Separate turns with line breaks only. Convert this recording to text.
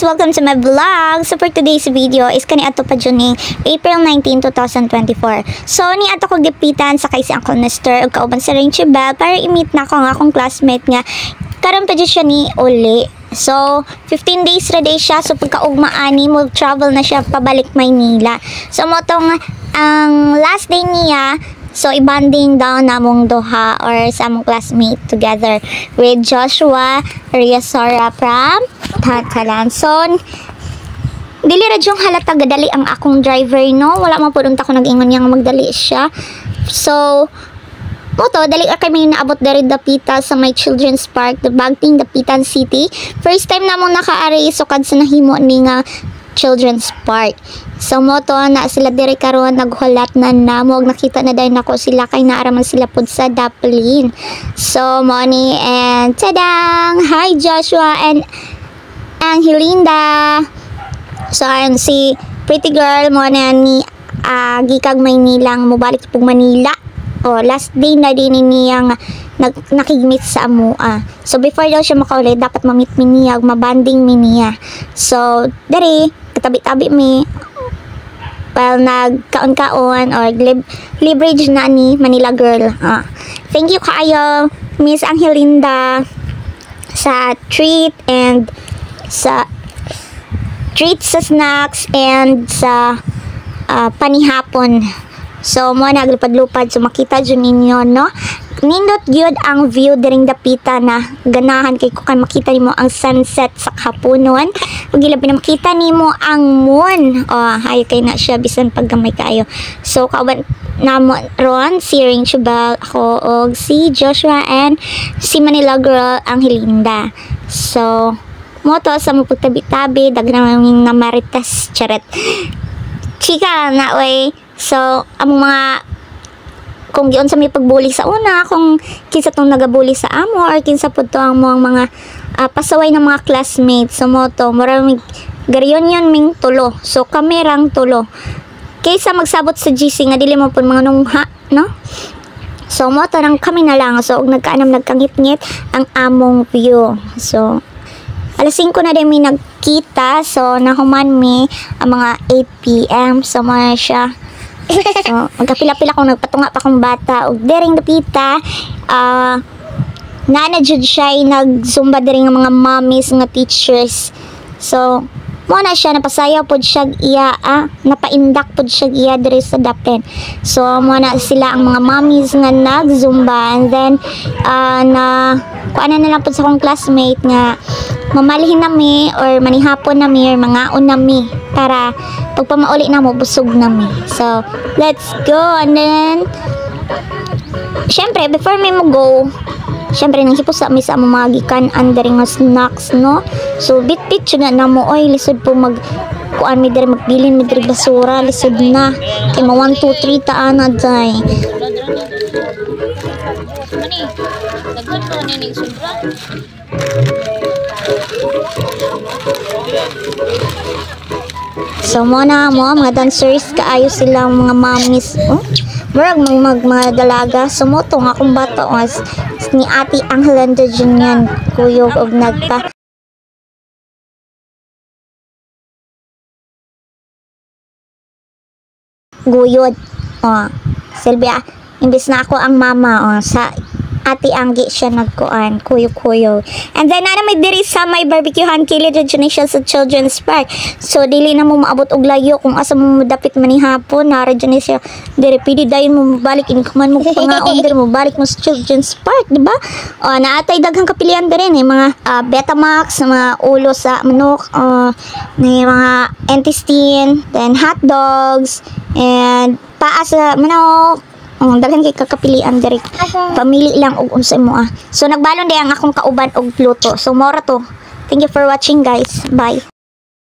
Welcome to my vlog. So for today's video is kani ato pa jud April 19, 2024. So ni ato kog gipitan sa kay si Uncle Nestor ug kauban sa Ranger Bell para i-meet na ko ang akong classmate nga karon pa jud siya ni uli. So 15 days ra day siya, so pagkaugma ani mo travel na siya pabalik Maynila. So mo tong ang last day niya. So, i-bonding down namong duha or sa among classmate together with Joshua Riasora from Tatalanson. Dili ra jung halata gadali ang akong driver, no? Wala man pud unta ko nag-ingon niya nga magdali siya. So, moto, dali ra kami naabot diri dapita sa may Children's Park, the Bagting, Dapitan City. First time namong nakaari sukad sa nahimo ni nga Children's Park. So moto na sila diri karon naghulat na namog nakita na dahil nako sila kay naaraman sila pud sa Daplin. So Moni and tadang! Hi Joshua and Angelinda. So ayun si pretty girl mo na ni gikag Maynilang mobalik pug Manila. Oh, last day na din niyang nakigmeet sa amua. So before daw siya makauli dapat ma-meet mi niya, mabanding mi niya. So diri katabi-tabi mi well, nagkaon-kaon or leverage na ni Manila girl. Thank you kaayo, Miss Angelinda, sa treat and sa snacks and sa panihapon. So, mo naglupad-lupad. So, makita dyan ninyo, no? Nindot yun ang view diring dapita na ganahan kay ko kan makita nimo ang sunset sa kahaponon. Ug gilabi na makita nimo ang moon. Oh, hayo kay na siya bisan paggamay kayo. So kauban namo ron si Ranger Bell, ako og si Joshua and si Manila girl Angelinda. So mo to sa mo pagtabi-tabi daghan na marites charet. Chika na way. So among mga kung giyon sa may pagbuli sa una, kung kinsa tong nagabuli sa amo or kinsa pud to ang mga pasaway ng mga classmates. So mo to maraming gariyon yon ming tulo. So kami rang tulo. Kaysa magsabot sa GC nga dili mo pud mga nungha, no? So mo to rang kami na lang. So og nagkaanam nagkangit-ngit ang among view. So alas 5 na din mi nagkita. So nahuman mi ang mga 8 PM. So mo na siya. So, magkapila-pila kong nagpatunga pa kong bata og dering dapita nana jud siya nagzumba diri nga mga mommies nga teachers. So mo na siya napasayaw pod siya iya napaindak pod siya iya diri sa Daplin. So mo na sila ang mga mommies nga nagzumba and then na kuana na lang pod sa akong classmate nga mamalihin nami or manihapon nami or mangaon nami para pagpamauli na mo busog nami. So let's go. And then syempre before may mo go, syempre nang hipos sa misa mo magikan under nga snacks, no? So bit-bit siya na mo oy lisod po mag kuan mi diri magbilin mi diri basura lisod na kay mo 1 2 3 taan na day. Mani daghan ko ni sobra. So mo na mo mga dancers kaayo sila mga mommies. Murag mga dalaga. So mo to nga akong bata was ni Ate Angelinda Junian kuyog og nagpa guyod. Silvia, imbis na ako ang mama sa Ate Anggi siya nagkuan, kuyo-kuyo. And then na may diri sa may barbecuehan kili dyan siya sa Children's Park. So dili na mo maabot og layo kung asa mo dapit manihapon na dyan siya diri pidi dayon mo balik inkuman mo pangaon diri mo balik mo sa Children's Park, di ba? Naatay daghang kapilian diri ni mga Betamax, mga ulo sa manok, ni mga intestine, then hot dogs and paa sa manok. Daghan kay kakapilian diri. Pamili lang og unsa mo So nagbalon di ang akong kauban og Pluto. So mora to. Thank you for watching guys. Bye.